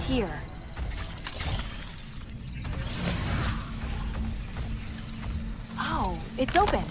here? Oh, it's open.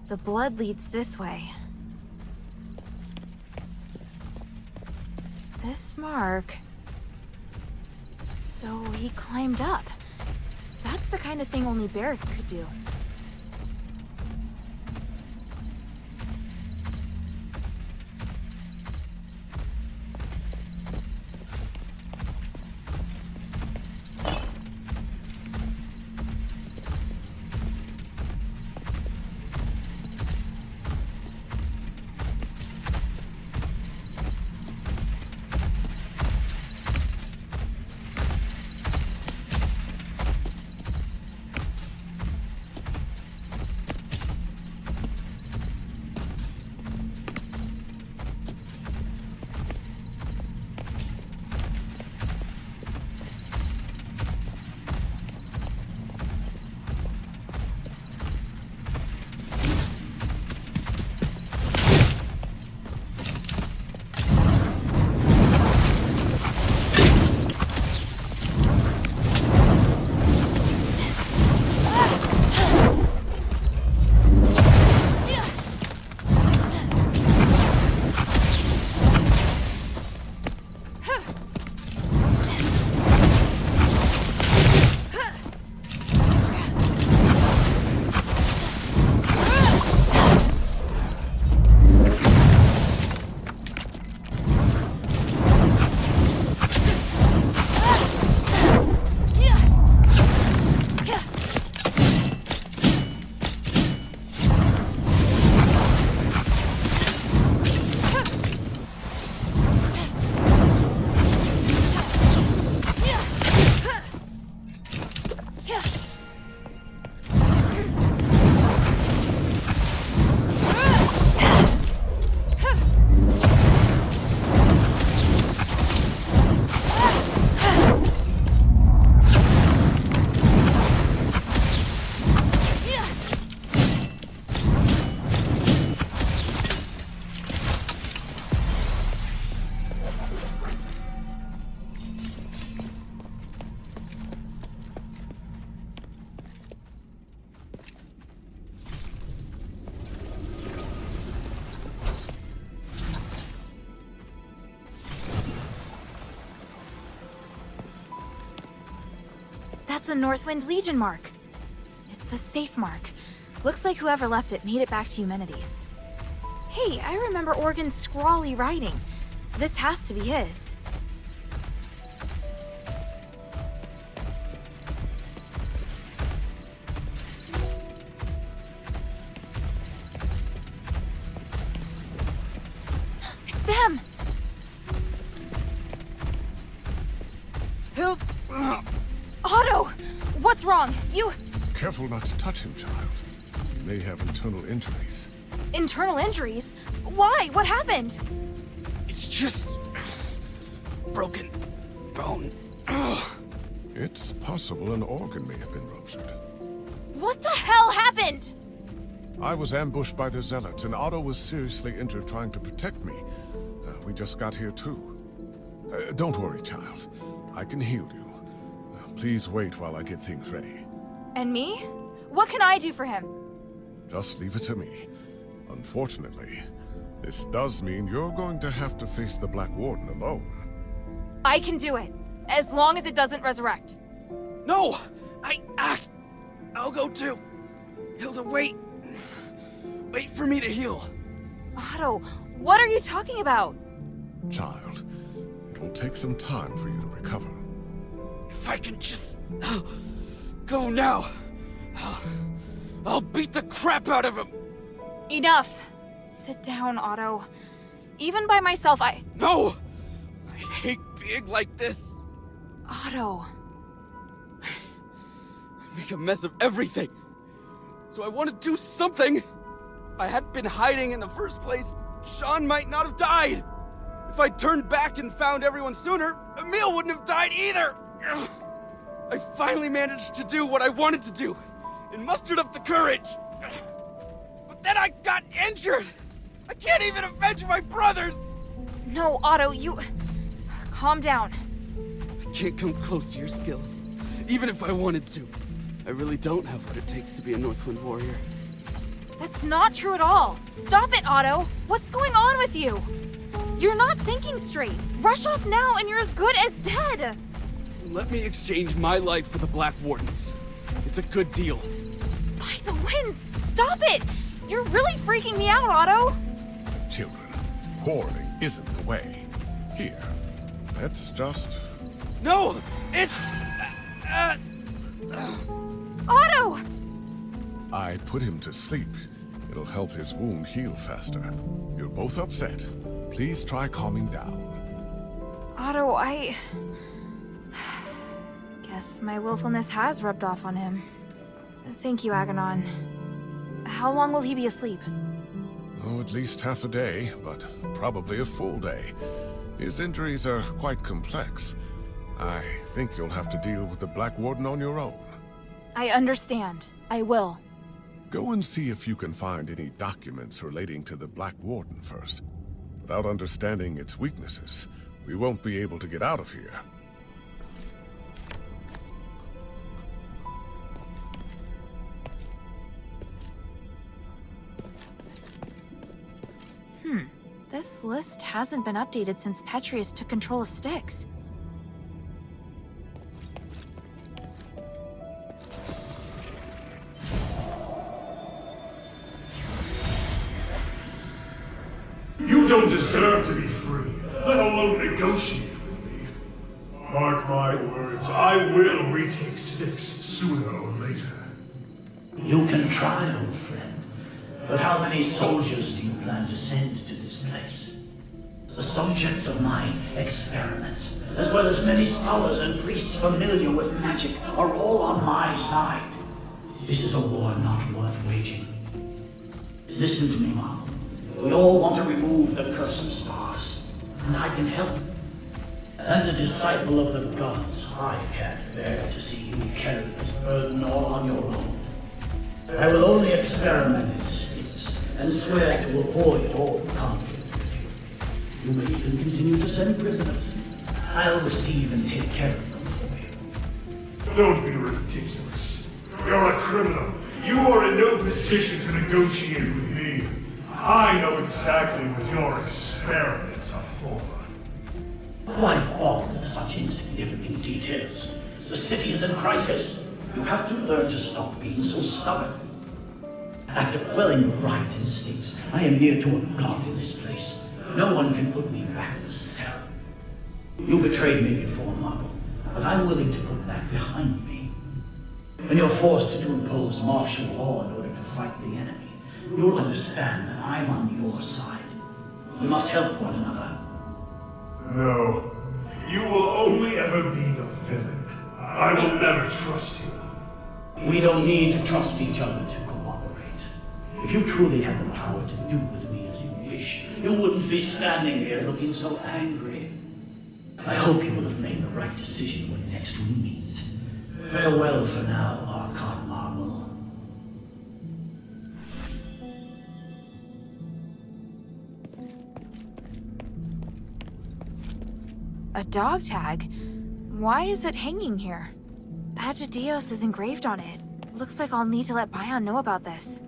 The blood leads this way. This mark... So he climbed up. That's the kind of thing only Barrick could do. That's a Northwind Legion mark. It's a safe mark. Looks like whoever left it made it back to Eumenides. Hey, I remember Organ's scrawly writing. This has to be his. It's them! Help! Otto! What's wrong? You... Careful not to touch him, child. He may have internal injuries. Internal injuries? Why? What happened? It's just... broken bone. It's possible an organ may have been ruptured. What the hell happened? I was ambushed by the Zealots, and Otto was seriously injured trying to protect me. We just got here too. Don't worry, child. I can heal you. Please wait while I get things ready. And me? What can I do for him? Just leave it to me. Unfortunately, this does mean you're going to have to face the Black Warden alone. I can do it, as long as it doesn't resurrect. No! I'll go too. Hilda, wait. Wait for me to heal. Otto, what are you talking about? Child, it will take some time for you to recover. If I can just... go now. I'll beat the crap out of him. Enough. Sit down, Otto. Even by myself, No! I hate being like this. Otto. I make a mess of everything. So I want to do something. If I hadn't been hiding in the first place, Sean might not have died. If I'd turned back and found everyone sooner, Emil wouldn't have died either. I finally managed to do what I wanted to do, and mustered up the courage. But then I got injured. I can't even avenge my brothers. No, Otto, you... Calm down. I can't come close to your skills, even if I wanted to. I really don't have what it takes to be a Northwind warrior. That's not true at all. Stop it, Otto. What's going on with you? You're not thinking straight. Rush off now and you're as good as dead. Let me exchange my life for the Black Wardens. It's a good deal. By the winds, stop it! You're really freaking me out, Otto. Children, quarreling isn't the way. Here, let's just... No! It's... Otto! I put him to sleep. It'll help his wound heal faster. You're both upset. Please try calming down. Otto, I... guess my willfulness has rubbed off on him. Thank you, Aganon. How long will he be asleep? Oh, at least half a day, but probably a full day. His injuries are quite complex. I think you'll have to deal with the Black Warden on your own. I understand. I will. Go and see if you can find any documents relating to the Black Warden first. Without understanding its weaknesses, we won't be able to get out of here. This list hasn't been updated since Petrius took control of Styx. You don't deserve to be free, let alone negotiate with me. Mark my words, I will retake Styx sooner or later. You can try, old friend. But how many soldiers do you plan to send to this place? The subjects of my experiments, as well as many scholars and priests familiar with magic, are all on my side. This is a war not worth waging. Listen to me, Mom. We all want to remove the curse of stars, and I can help. As a disciple of the gods, I can't bear to see you carry this burden all on your own. I will only experiment in Styx, and swear to avoid all conflict with you. You may even continue to send prisoners. I'll receive and take care of them for you. Don't be ridiculous. You're a criminal. You are in no position to negotiate with me. I know exactly what your experiments are for. Why bother with such insignificant details? The city is in crisis. You have to learn to stop being so stubborn. After quelling your right instincts, I am near to a god in this place. No one can put me back in the cell. You betrayed me before, Marble, but I'm willing to put that behind me. When you're forced to impose martial law in order to fight the enemy, you'll understand that I'm on your side. We must help one another. No. You will only ever be the villain. I will never trust you. We don't need to trust each other to cooperate. If you truly had the power to do with me as you wish, you wouldn't be standing here looking so angry. I hope you will have made the right decision when next we meet. Farewell for now, Archon Marble. A dog tag? Why is it hanging here? Agidios is engraved on it. Looks like I'll need to let Bion know about this.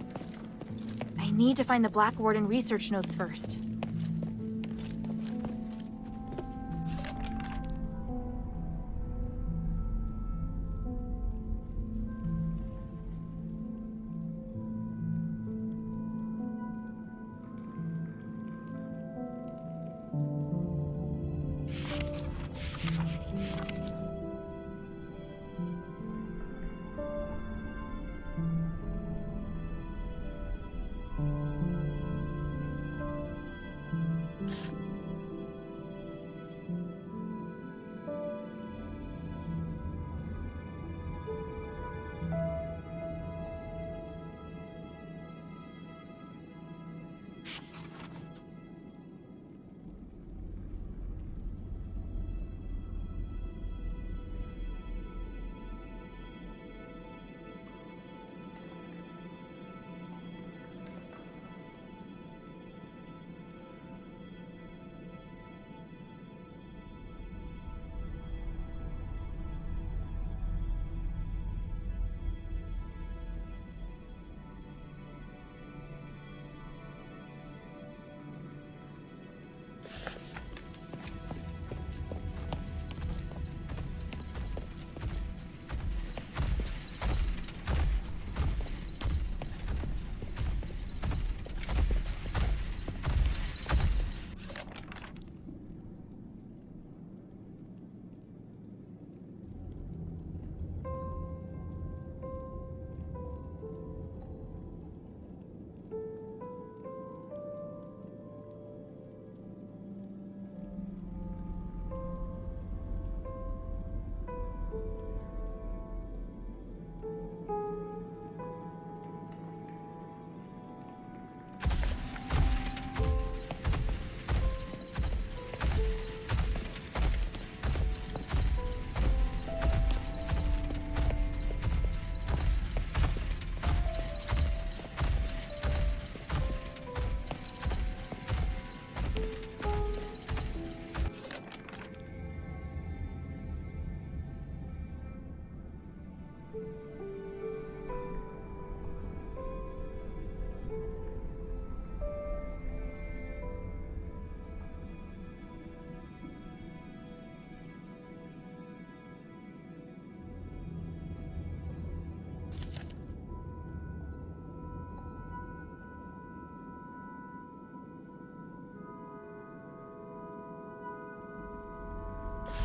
I need to find the Black Warden research notes first.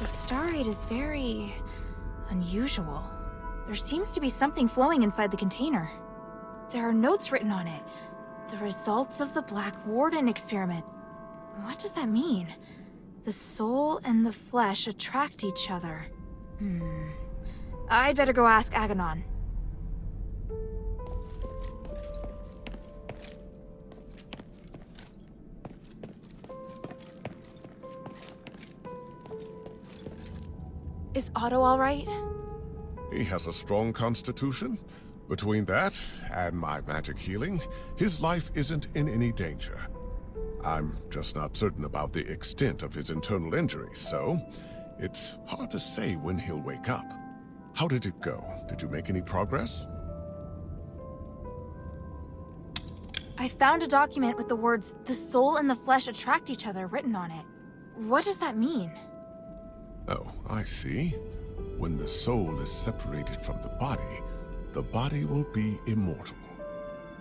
The starite is very unusual. There seems to be something flowing inside the container. There are notes written on it. The results of the Black Warden experiment. What does that mean? The soul and the flesh attract each other. I'd better go ask Aganon. Is Otto all right? He has a strong constitution. Between that and my magic healing, his life isn't in any danger. I'm just not certain about the extent of his internal injuries, so it's hard to say when he'll wake up. How did it go? Did you make any progress? I found a document with the words, "The soul and the flesh attract each other," written on it. What does that mean? Oh, I see. When the soul is separated from the body will be immortal.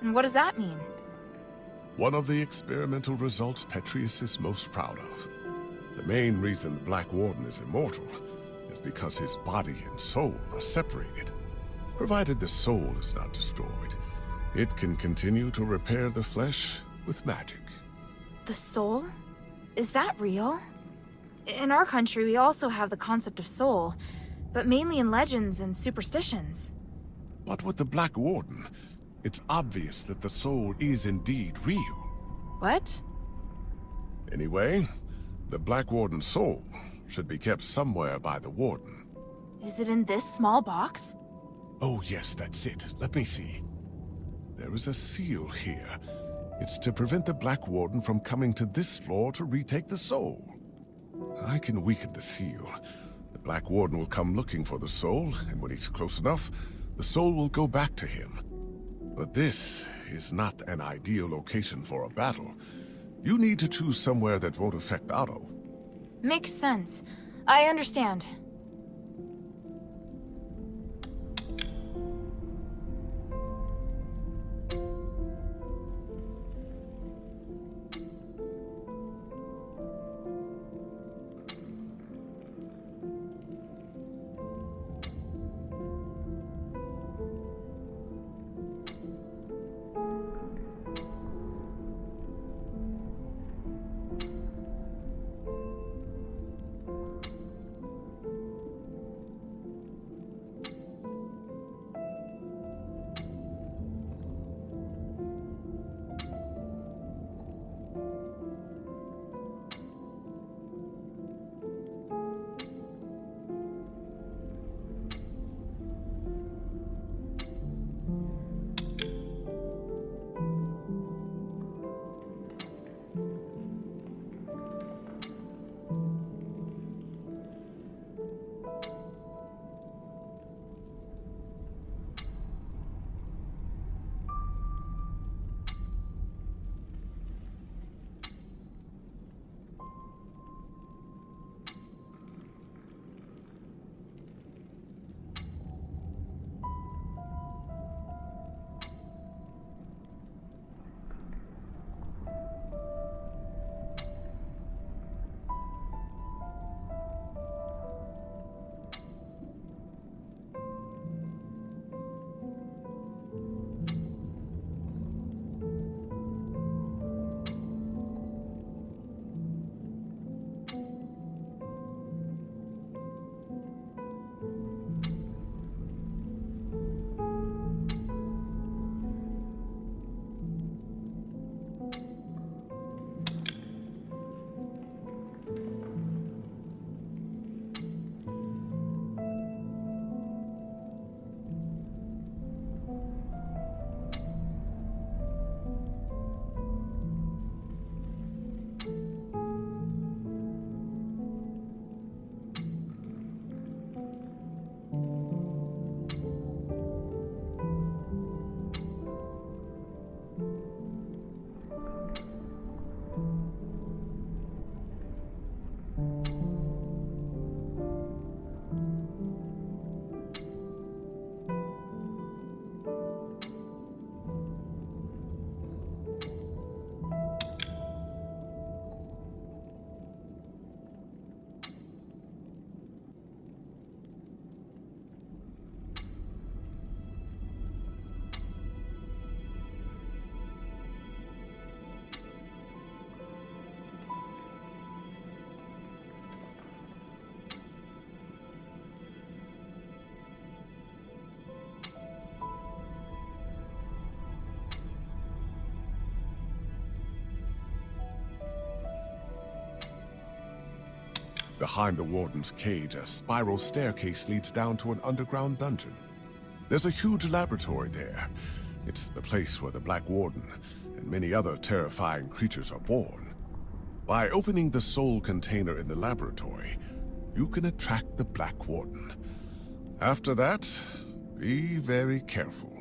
And what does that mean? One of the experimental results Petrius is most proud of. The main reason the Black Warden is immortal is because his body and soul are separated. Provided the soul is not destroyed, it can continue to repair the flesh with magic. The soul? Is that real? In our country, we also have the concept of soul, but mainly in legends and superstitions. But with the Black Warden, it's obvious that the soul is indeed real. What? Anyway, the Black Warden's soul should be kept somewhere by the Warden. Is it in this small box? Oh yes, that's it. Let me see. There is a seal here. It's to prevent the Black Warden from coming to this floor to retake the soul. I can weaken the seal. The Black Warden will come looking for the soul, and when he's close enough, the soul will go back to him. But this is not an ideal location for a battle. You need to choose somewhere that won't affect Otto. Makes sense. I understand. Behind the Warden's cage, a spiral staircase leads down to an underground dungeon. There's a huge laboratory there. It's the place where the Black Warden and many other terrifying creatures are born. By opening the soul container in the laboratory, you can attract the Black Warden. After that, be very careful.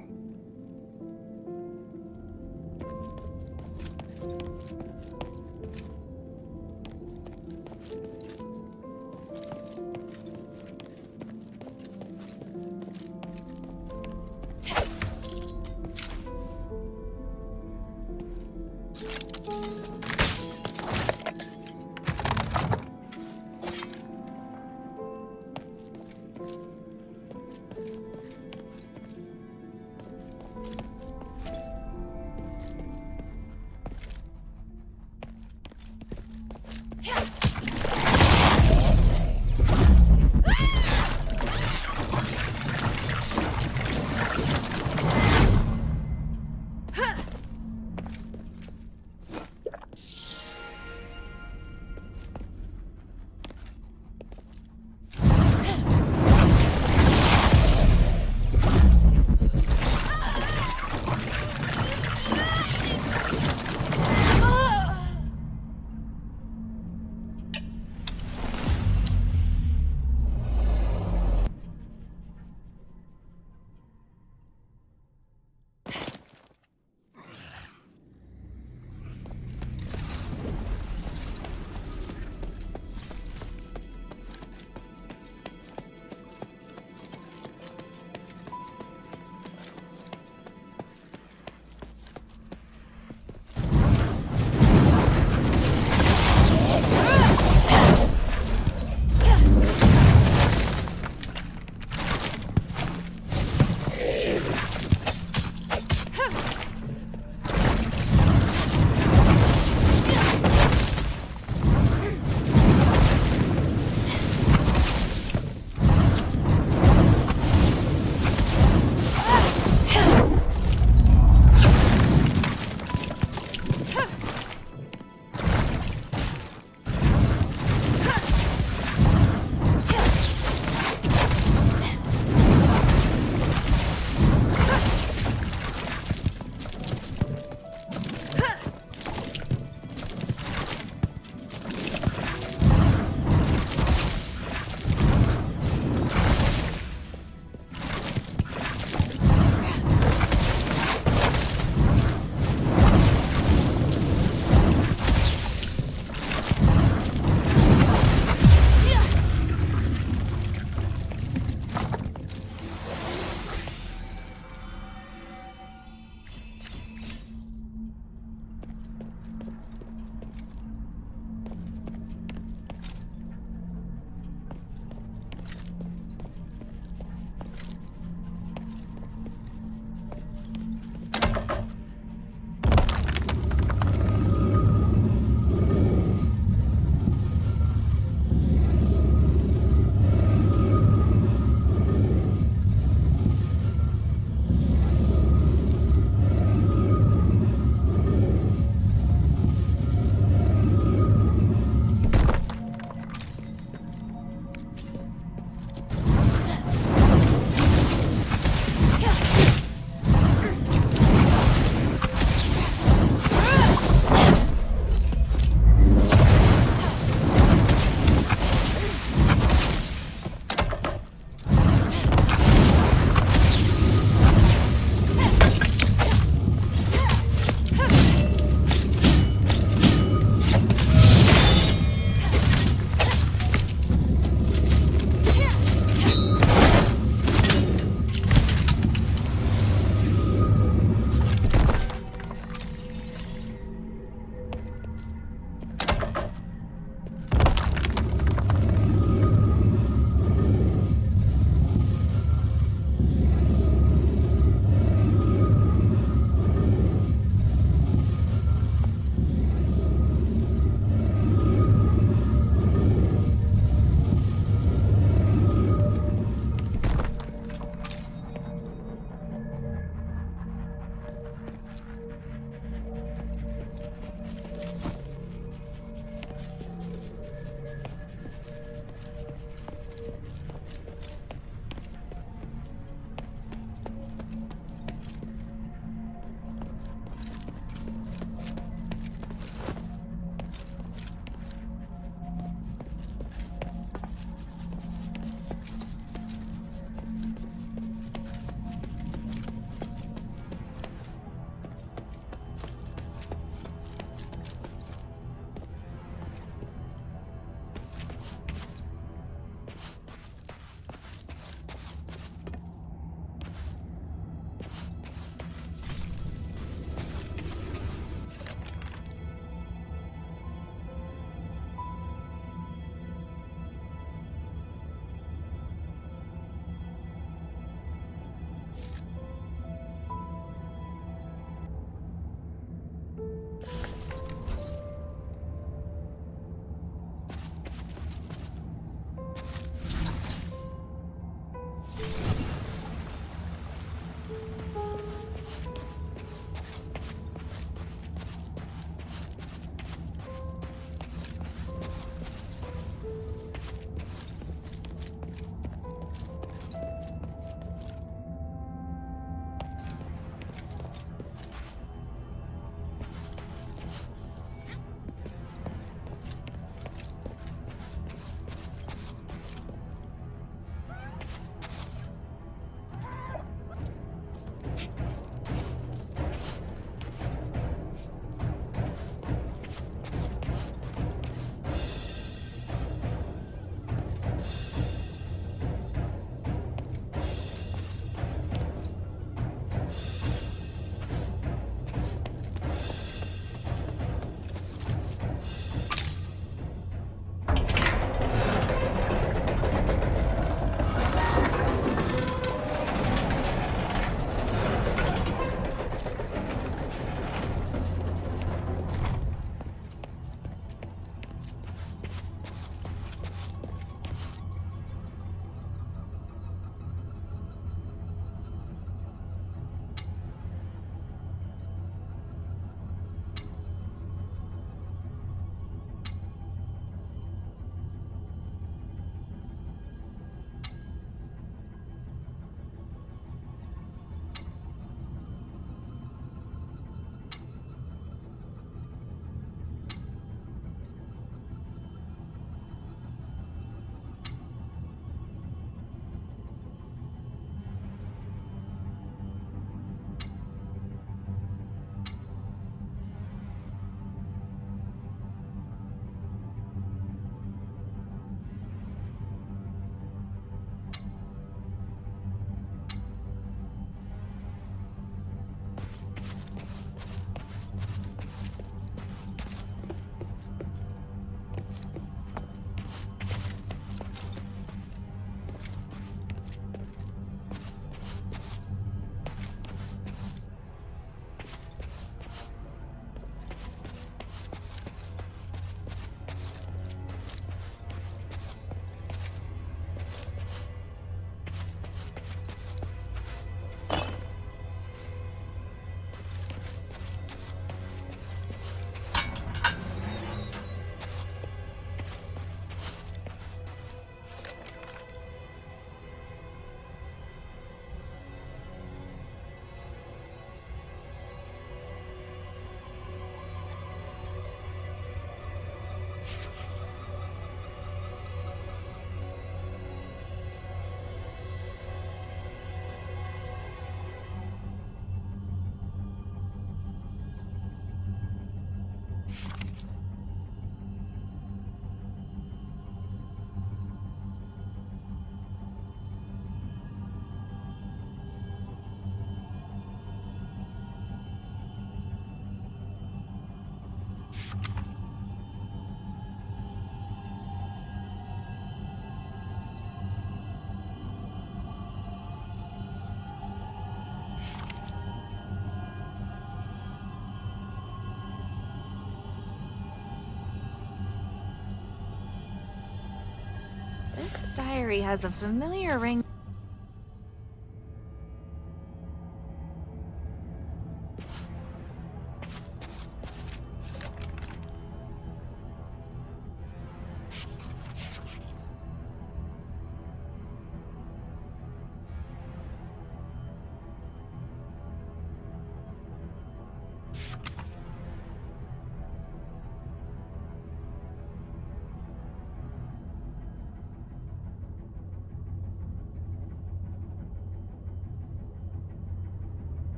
diary has a familiar ring.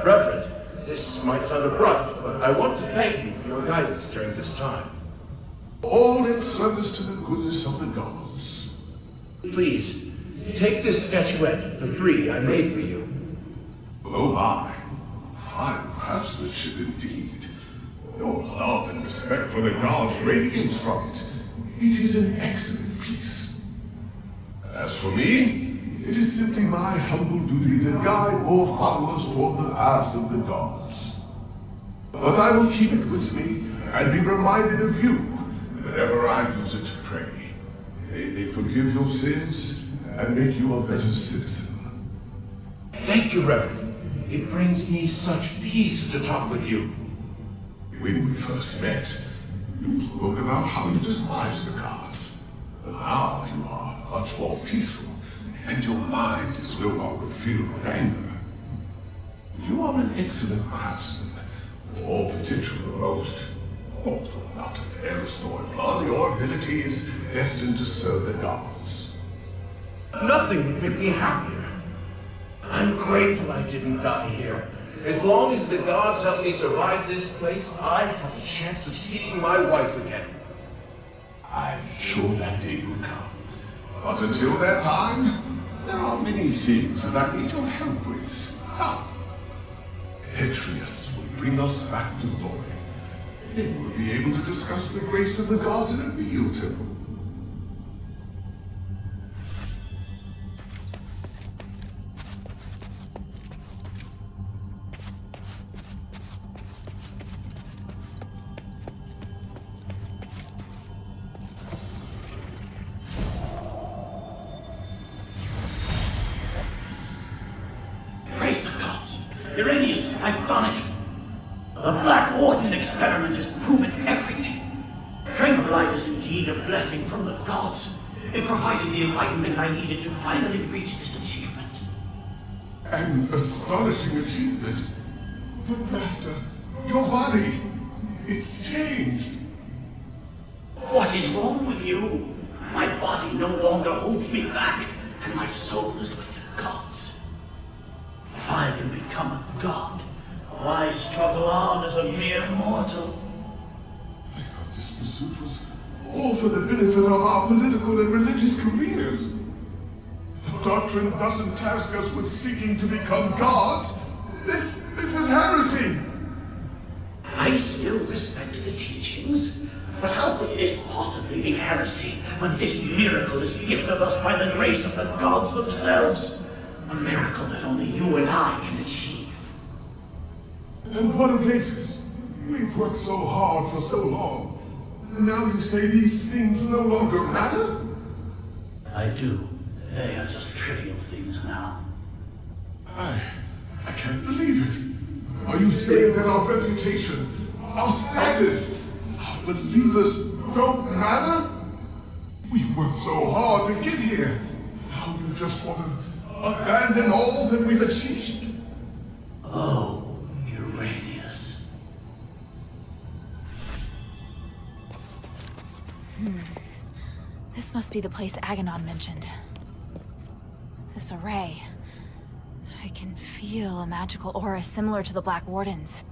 Reverend, this might sound abrupt, but I want to thank you for your guidance during this time. All in service to the goodness of the gods. Please, take this statuette, the 3 I made for you. Oh my, fine craftsmanship indeed. Your love and respect for the gods radiates from it. It is an excellent piece. As for me, it is simply my humble duty to guide more followers toward the paths of the gods. But I will keep it with me and be reminded of you whenever I use it to pray. May they forgive your sins and make you a better citizen. Thank you, Reverend. It brings me such peace to talk with you. When we first met, you spoke about how you despise the gods. But now you are much more peaceful, and your mind is no longer filled with anger. You are an excellent craftsman, with all potential to boast. Although not of heiress nor blood, your ability is destined to serve the gods. Nothing would make me happier. I'm grateful I didn't die here. As long as the gods help me survive this place, I have a chance of seeing my wife again. I'm sure that day will come. But until that time, there are many things that I need your help with. Now, Atreus will bring us back to glory. Then we'll be able to discuss the grace of the gods in a real temple. Praise the gods. Uranius, I've done it. The Black Warden experiment has proven everything. Tranquilite is indeed a blessing from the gods. It provided the enlightenment I needed to finally reach this achievement. An astonishing achievement. But Master, your body, it's changed. What is wrong with you? My body no longer holds me back, and my soul is with the gods. If I can become a god, why struggle on as a mere mortal? I thought this pursuit was all for the benefit of our political and religious careers. The doctrine doesn't task us with seeking to become gods. This is heresy. I still respect the teachings, but how could this possibly be heresy when this miracle is gifted us by the grace of the gods themselves? A miracle that only you and I can achieve. And what of Avis? We've worked so hard for so long. Now you say these things no longer matter? I do. They are just trivial things now. I can't believe it. Are you saying that our reputation, our status, our believers don't matter? We've worked so hard to get here. Now you just want to abandon all that we've achieved? Oh, Uranius. This must be the place Aganon mentioned. This array. I can feel a magical aura similar to the Black Warden's.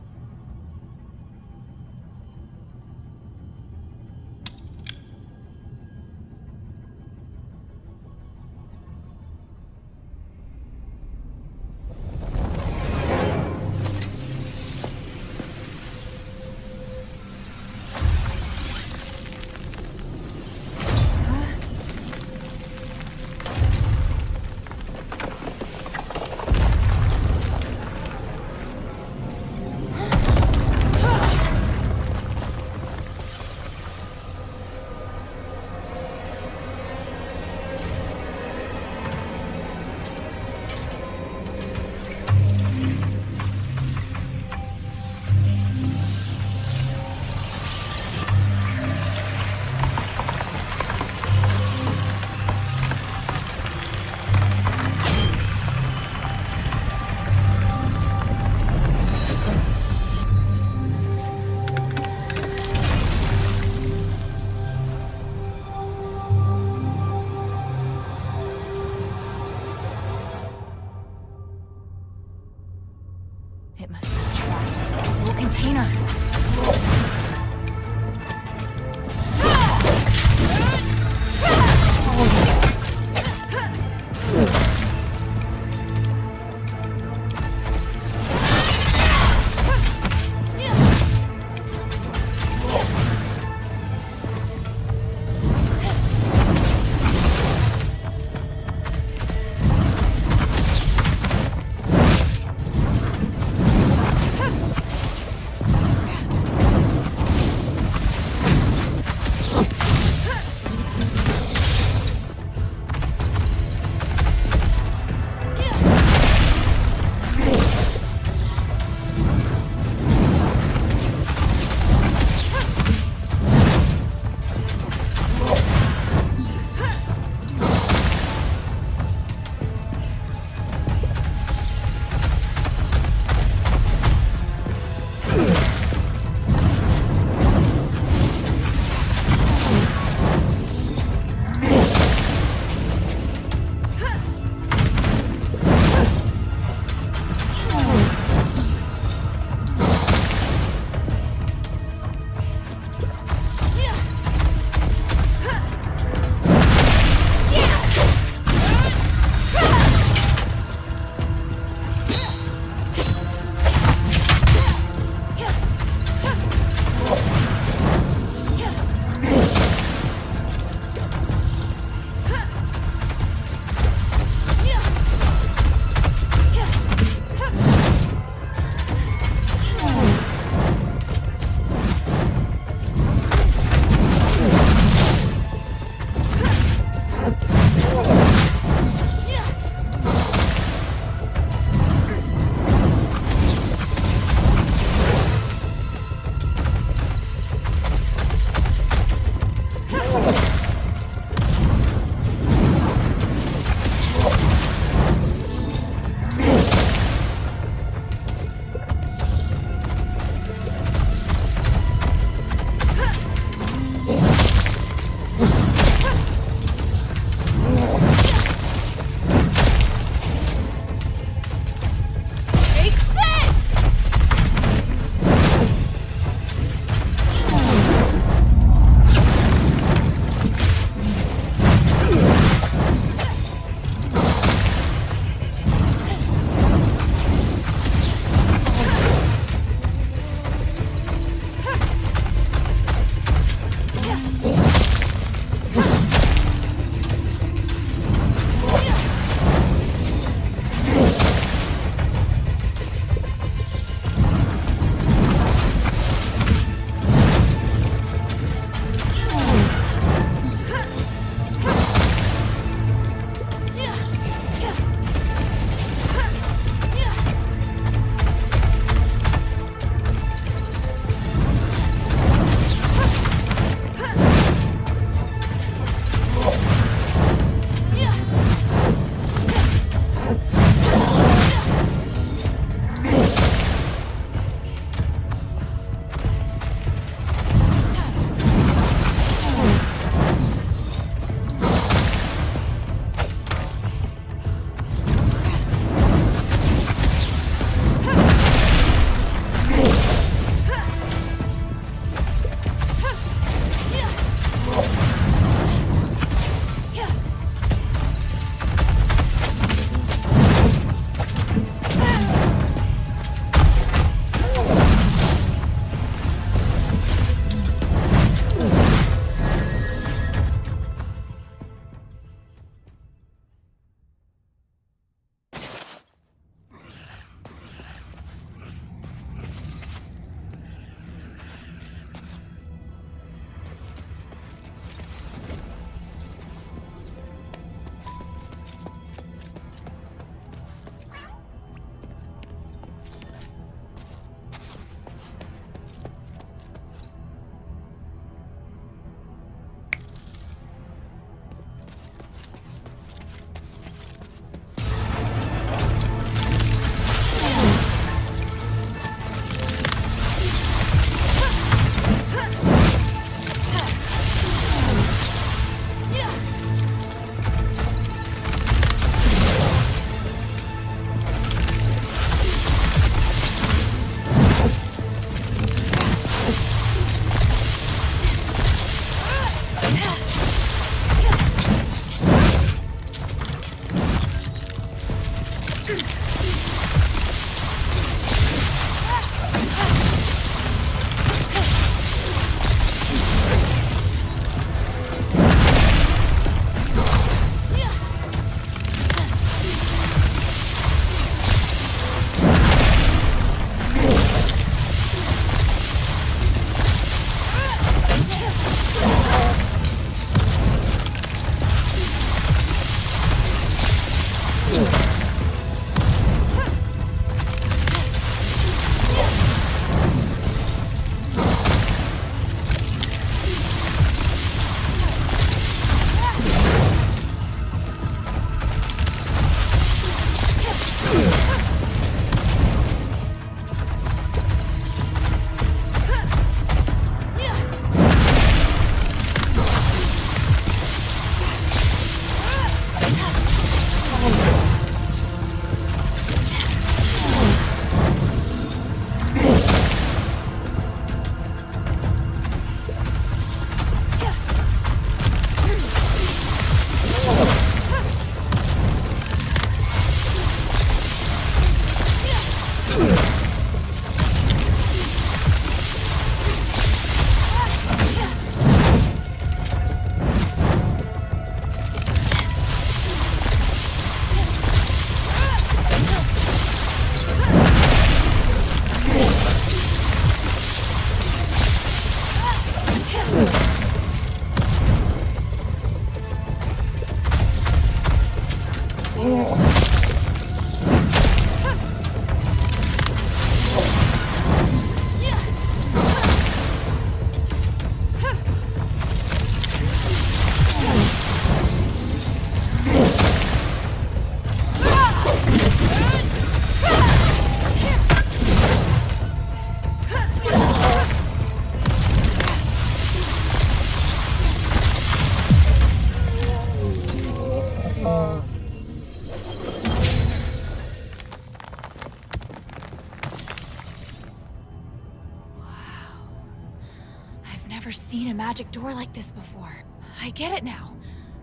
magic door like this before. I get it now.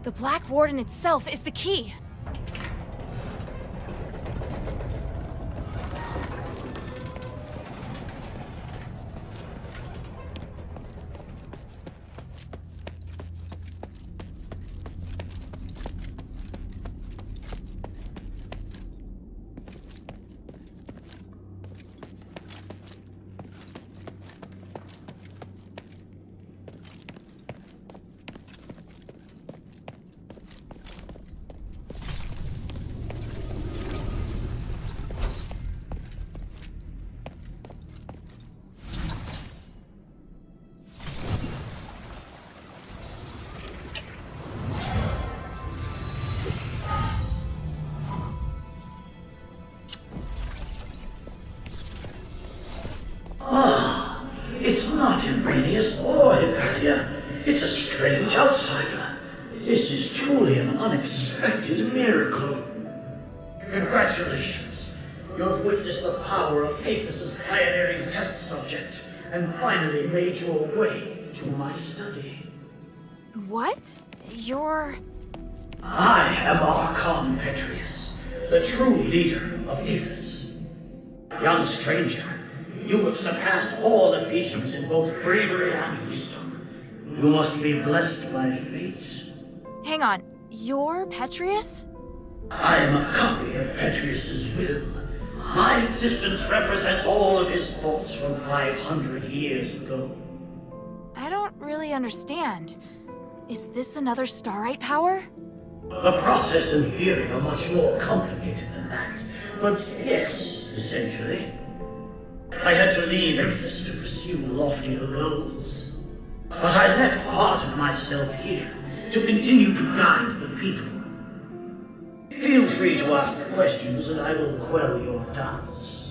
The Black Warden itself is the key. It's not Iranius or Hypatia. It's a strange outsider. This is truly an unexpected miracle. Congratulations. You have witnessed the power of Aethys' pioneering test subject, and finally made your way to my study. What? You're... I am Archon Petrius, the true leader of Aethys. Young stranger, you have surpassed all Ephesians in both bravery and wisdom. You must be blessed by fate. Hang on, you're Petrius? I am a copy of Petrius's will. My existence represents all of his thoughts from 500 years ago. I don't really understand. Is this another Starite power? The process and theory are much more complicated than that. But yes, essentially. I had to leave Aethys to pursue loftier goals. But I left part of myself here to continue to guide the people. Feel free to ask questions and I will quell your doubts.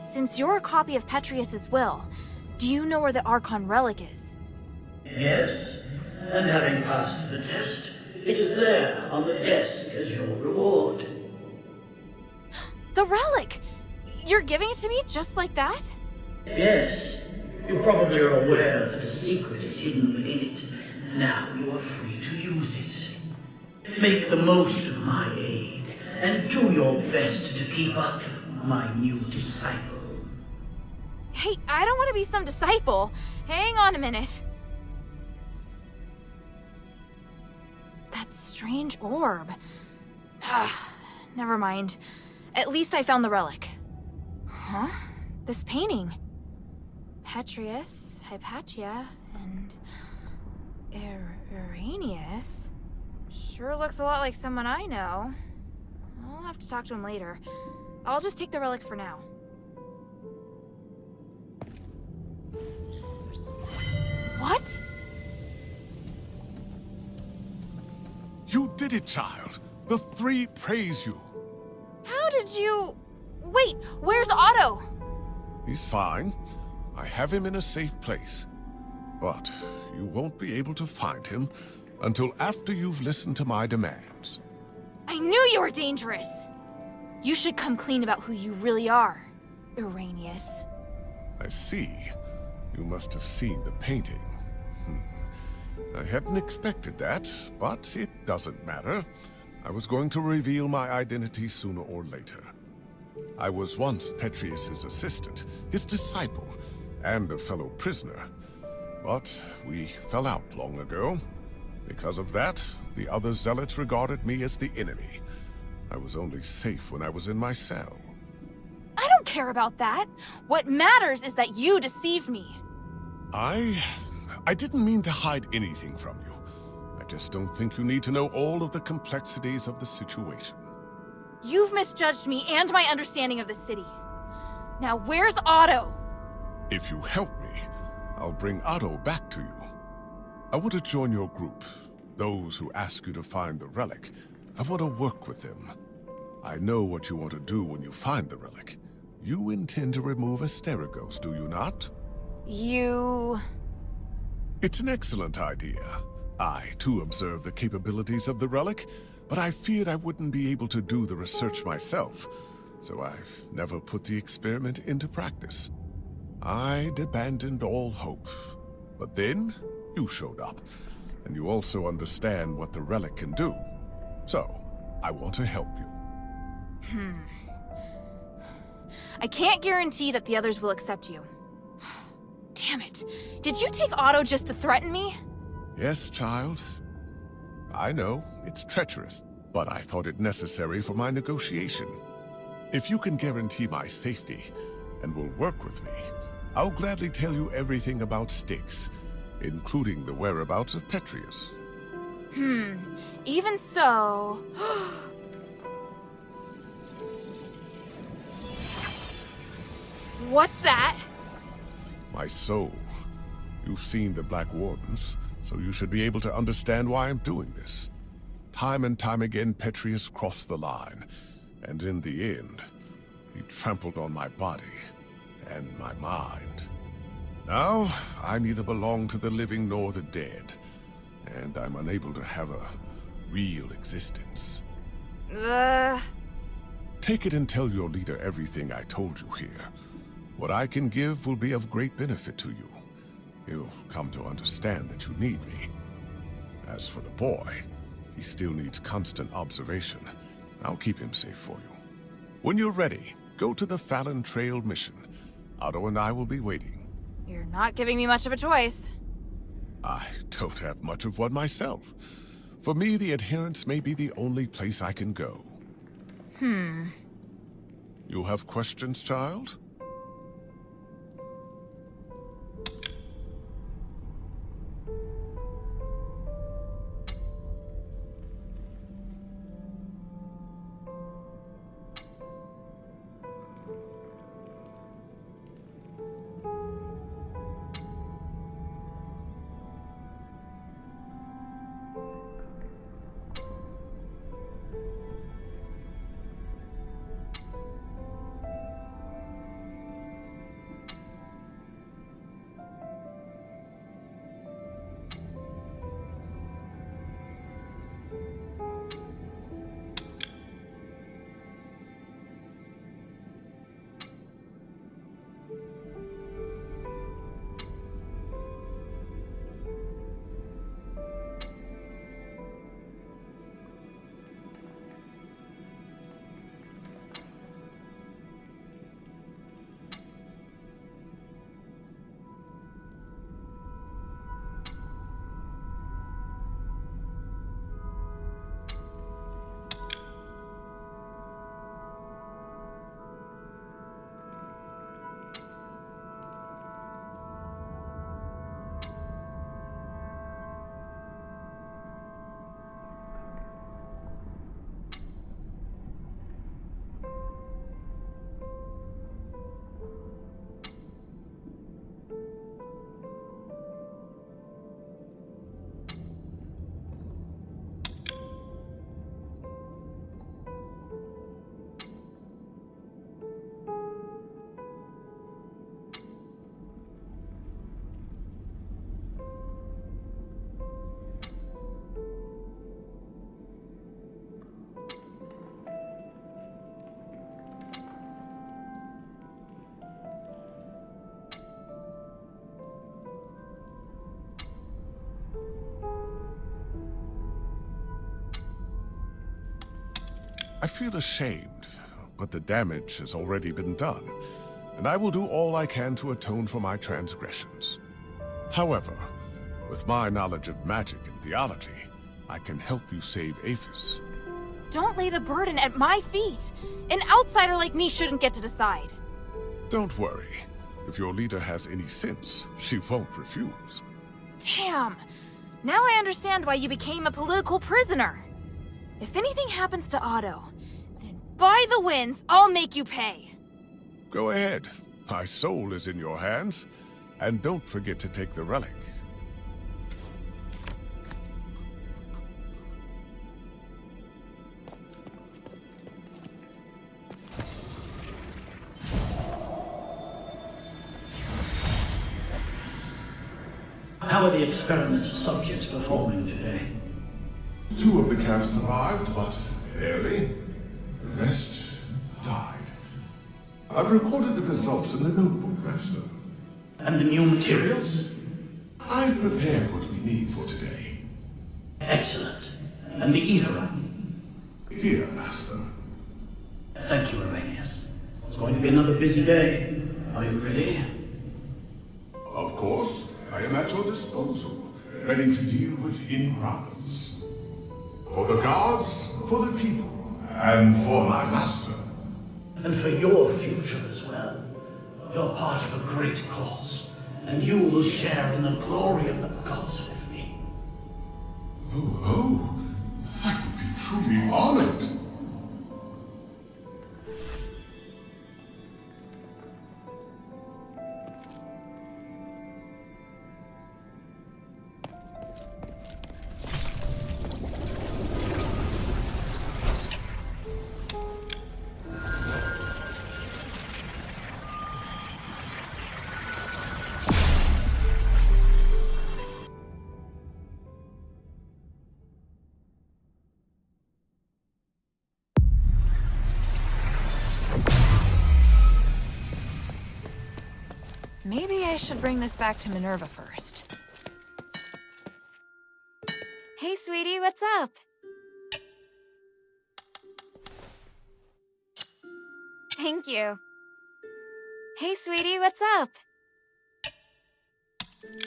Since you're a copy of Petrius's will, do you know where the Archon relic is? Yes, and having passed the test, it is there on the desk as your reward. The relic! You're giving it to me just like that? Yes, you probably are aware that a secret is hidden within it. Now you are free to use it. Make the most of my aid, and do your best to keep up, my new disciple. Hey, I don't want to be some disciple. Hang on a minute. That strange orb. Ugh, never mind. At least I found the relic. Huh? This painting. Petrius, Hypatia, and... Irenaeus? Sure looks a lot like someone I know. I'll have to talk to him later. I'll just take the relic for now. What? You did it, child. The three praise you. How did you... Wait, where's Otto? He's fine. I have him in a safe place. But you won't be able to find him until after you've listened to my demands. I knew you were dangerous! You should come clean about who you really are, Irenaeus. I see. You must have seen the painting. I hadn't expected that, but it doesn't matter. I was going to reveal my identity sooner or later. I was once Petrius's assistant, his disciple, and a fellow prisoner. But we fell out long ago. Because of that, the other zealots regarded me as the enemy. I was only safe when I was in my cell. I don't care about that. What matters is that you deceived me. I didn't mean to hide anything from you. I just don't think you need to know all of the complexities of the situation. You've misjudged me and my understanding of the city. Now where's Otto? If you help me, I'll bring Otto back to you. I want to join your group. Those who ask you to find the relic. I want to work with them. I know what you want to do when you find the relic. You intend to remove Asterigos, do you not? You... It's an excellent idea. I, too, observe the capabilities of the relic, but I feared I wouldn't be able to do the research myself, so I've never put the experiment into practice. I'd abandoned all hope. But then, you showed up, and you also understand what the relic can do. So, I want to help you. I can't guarantee that the others will accept you. Damn it. Did you take Otto just to threaten me? Yes, child. I know, it's treacherous, but I thought it necessary for my negotiation. If you can guarantee my safety and will work with me, I'll gladly tell you everything about Styx, including the whereabouts of Petrius. Even so... What's that? My soul. You've seen the Black Wardens, so you should be able to understand why I'm doing this. Time and time again, Petrius crossed the line, and in the end, he trampled on my body and my mind. Now, I neither belong to the living nor the dead, and I'm unable to have a real existence. Take it and tell your leader everything I told you here. What I can give will be of great benefit to you. He'll come to understand that you need me. As for the boy, he still needs constant observation. I'll keep him safe for you. When you're ready, go to the Fallon Trail mission. Otto and I will be waiting. You're not giving me much of a choice. I don't have much of one myself. For me, the Adherents may be the only place I can go. You have questions, child? I feel ashamed, but the damage has already been done, and I will do all I can to atone for my transgressions. However, with my knowledge of magic and theology, I can help you save Aphis. Don't lay the burden at my feet. An outsider like me shouldn't get to decide. Don't worry. If your leader has any sense, she won't refuse. Damn! Now I understand why you became a political prisoner. If anything happens to Otto, then by the winds, I'll make you pay. Go ahead. My soul is in your hands. And don't forget to take the relic. How are the experiment's subjects performing today? 2 of the calves survived, but barely. The rest died. I've recorded the results in the notebook, Master. And the new materials? I've prepared what we need for today. Excellent. And the ether? Here, Master. Thank you, Arrhenius. It's going to be another busy day. Are you ready? Of course. I am at your disposal, ready to deal with any problems. For the gods, for the people, and for my master. And for your future as well. You're part of a great cause, and you will share in the glory of the gods with me. Oh, I would be truly honored. Maybe I should bring this back to Minerva first. Hey, sweetie, what's up? Thank you. Hey, sweetie, what's up?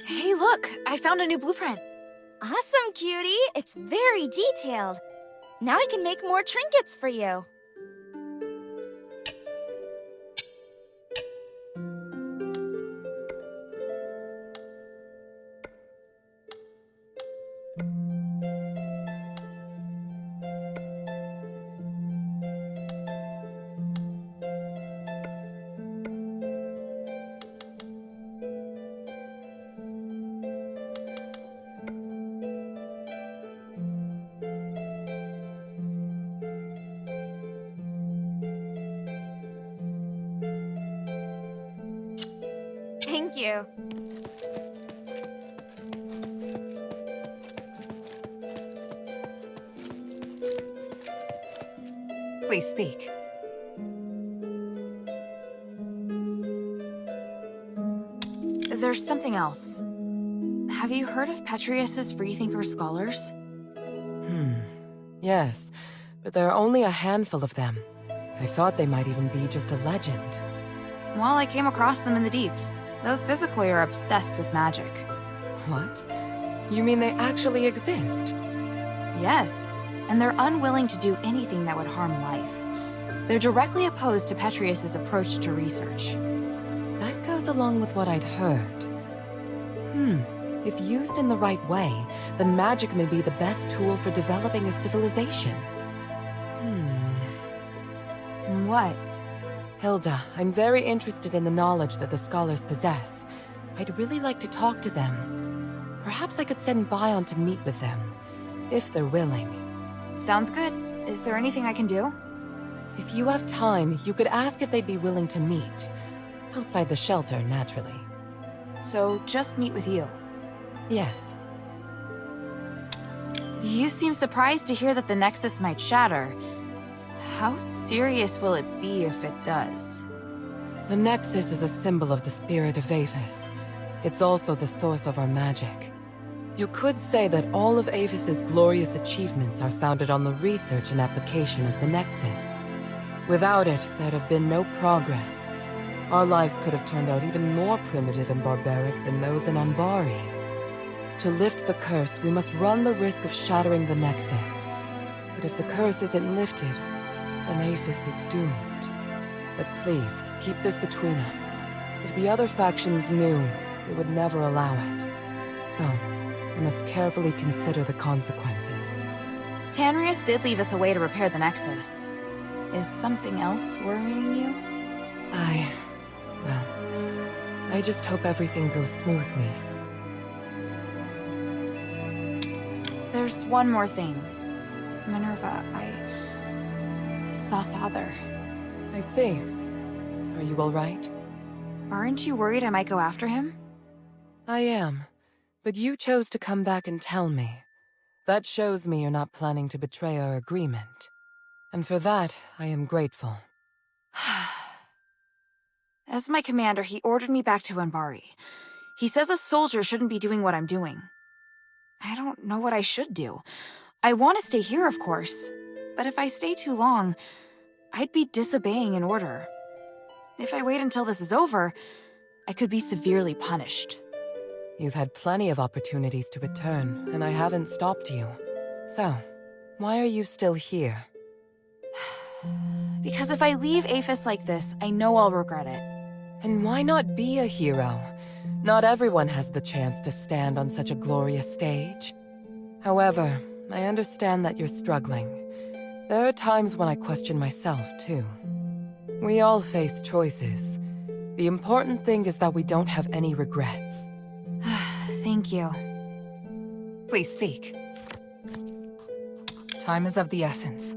Hey, look! I found a new blueprint. Awesome, cutie! It's very detailed. Now I can make more trinkets for you. Thank you. Please speak. There's something else. Have you heard of Petrius's Freethinker scholars? Yes, but there are only a handful of them. I thought they might even be just a legend. Well, I came across them in the deeps. Those Physicoi are obsessed with magic. What? You mean they actually exist? Yes, and they're unwilling to do anything that would harm life. They're directly opposed to Petrius's approach to research. That goes along with what I'd heard. If used in the right way, then magic may be the best tool for developing a civilization. What? Hilda, I'm very interested in the knowledge that the scholars possess. I'd really like to talk to them. Perhaps I could send Bion to meet with them, if they're willing. Sounds good. Is there anything I can do? If you have time, you could ask if they'd be willing to meet. Outside the shelter, naturally. So, just meet with you? Yes. You seem surprised to hear that the Nexus might shatter. How serious will it be if it does? The Nexus is a symbol of the spirit of Aphis. It's also the source of our magic. You could say that all of Avis's glorious achievements are founded on the research and application of the Nexus. Without it, there'd have been no progress. Our lives could have turned out even more primitive and barbaric than those in Anbari. To lift the curse, we must run the risk of shattering the Nexus. But if the curse isn't lifted, then Avis is doomed. But please, keep this between us. If the other factions knew, they would never allow it. So, we must carefully consider the consequences. Tanrius did leave us a way to repair the Nexus. Is something else worrying you? Well, I just hope everything goes smoothly. There's one more thing. Minerva, I saw Father. I see. Are you all right? Aren't you worried I might go after him? I am. But you chose to come back and tell me. That shows me you're not planning to betray our agreement. And for that, I am grateful. As my commander, he ordered me back to Anbari. He says a soldier shouldn't be doing what I'm doing. I don't know what I should do. I want to stay here, of course. But if I stay too long, I'd be disobeying an order. If I wait until this is over, I could be severely punished. You've had plenty of opportunities to return, and I haven't stopped you. So, why are you still here? Because if I leave Aphis like this, I know I'll regret it. And why not be a hero? Not everyone has the chance to stand on such a glorious stage. However, I understand that you're struggling. There are times when I question myself, too. We all face choices. The important thing is that we don't have any regrets. Thank you. Please speak. Time is of the essence.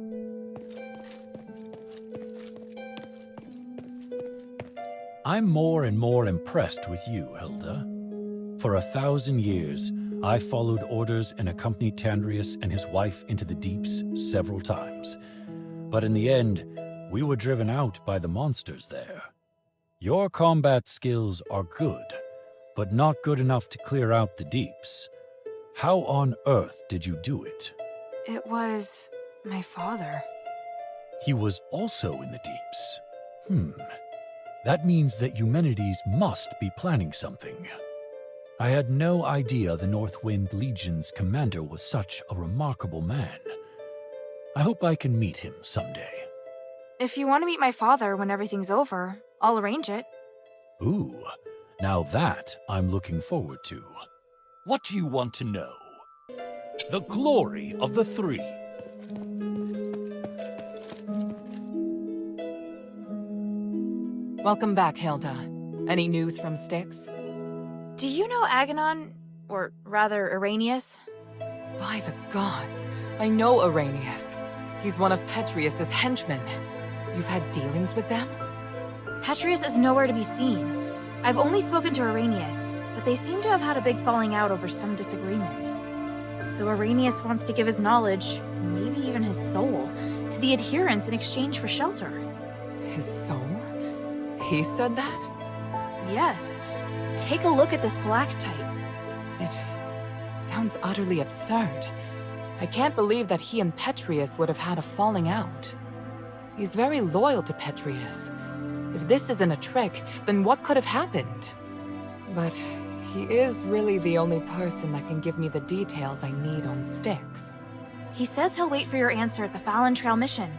I'm more and more impressed with you, Hilda. For 1,000 years, I followed orders and accompanied Tanrius and his wife into the deeps several times. But in the end, we were driven out by the monsters there. Your combat skills are good, but not good enough to clear out the deeps. How on earth did you do it? It was my father. He was also in the deeps. That means that Eumenides must be planning something. I had no idea the Northwind Legion's commander was such a remarkable man. I hope I can meet him someday. If you want to meet my father when everything's over, I'll arrange it. Ooh, now that I'm looking forward to. What do you want to know? The glory of the three. Welcome back, Hilda. Any news from Styx? Do you know Aganon? Or rather, Arrhenius? By the gods, I know Arrhenius. He's one of Petrius's henchmen. You've had dealings with them? Petrius is nowhere to be seen. I've only spoken to Arrhenius, but they seem to have had a big falling out over some disagreement. So Arrhenius wants to give his knowledge, maybe even his soul, to the adherents in exchange for shelter. His soul? He said that? Yes. Take a look at this stalactite. It sounds utterly absurd. I can't believe that he and Petrius would have had a falling out. He's very loyal to Petrius. If this isn't a trick, then what could have happened? But he is really the only person that can give me the details I need on Styx. He says he'll wait for your answer at the Fallon Trail mission.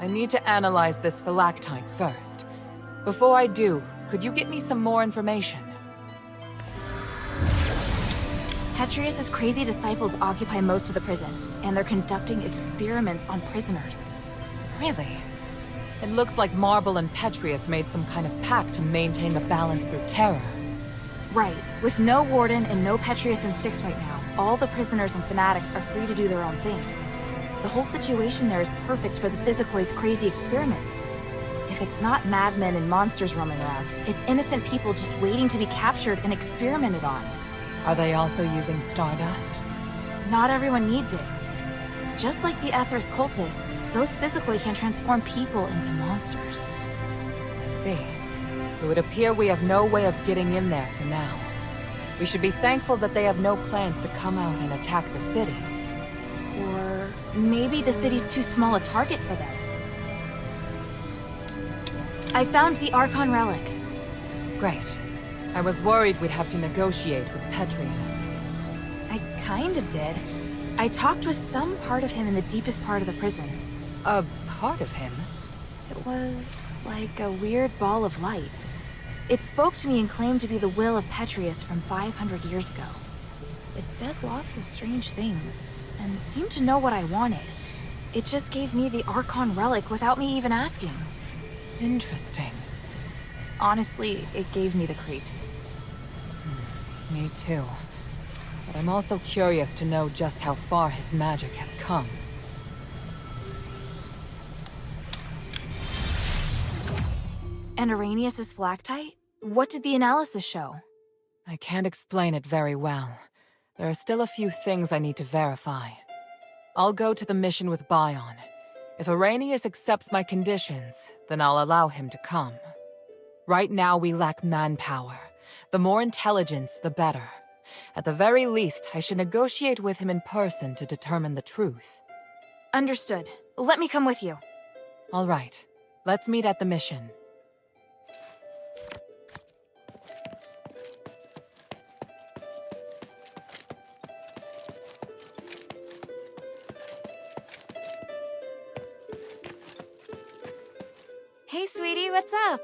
I need to analyze this stalactite first. Before I do, could you get me some more information? Petrius's crazy disciples occupy most of the prison, and they're conducting experiments on prisoners. Really? It looks like Marble and Petrius made some kind of pact to maintain the balance through terror. Right. With no warden and no Petrius in Styx right now, all the prisoners and fanatics are free to do their own thing. The whole situation there is perfect for the Physikoi's crazy experiments. If it's not madmen and monsters roaming around, it's innocent people just waiting to be captured and experimented on. Are they also using stardust? Not everyone needs it. Just like the Ethris cultists, those Physicoi can transform people into monsters. I see. It would appear we have no way of getting in there for now. We should be thankful that they have no plans to come out and attack the city. Or maybe the city's too small a target for them. I found the Archon relic. Great. I was worried we'd have to negotiate with Petrius. I kind of did. I talked with some part of him in the deepest part of the prison. A part of him? It was like a weird ball of light. It spoke to me and claimed to be the will of Petrius from 500 years ago. It said lots of strange things, and seemed to know what I wanted. It just gave me the Archon relic without me even asking. Interesting. Honestly, it gave me the creeps. Me too. But I'm also curious to know just how far his magic has come. And Arrhenius' Flactite? What did the analysis show? I can't explain it very well. There are still a few things I need to verify. I'll go to the mission with Bion. If Arrhenius accepts my conditions, then I'll allow him to come. Right now we lack manpower. The more intelligence, the better. At the very least, I should negotiate with him in person to determine the truth. Understood. Let me come with you. All right. Let's meet at the mission. Hey, sweetie, what's up?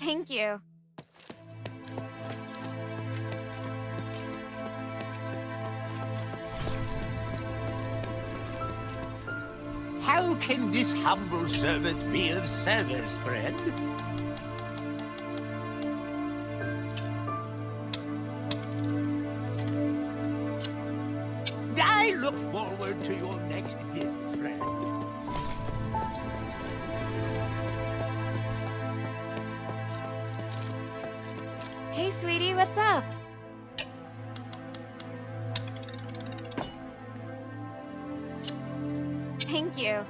Thank you. How can this humble servant be of service, friend? I look forward to your next visit, friend. Hey, sweetie, what's up? Thank you.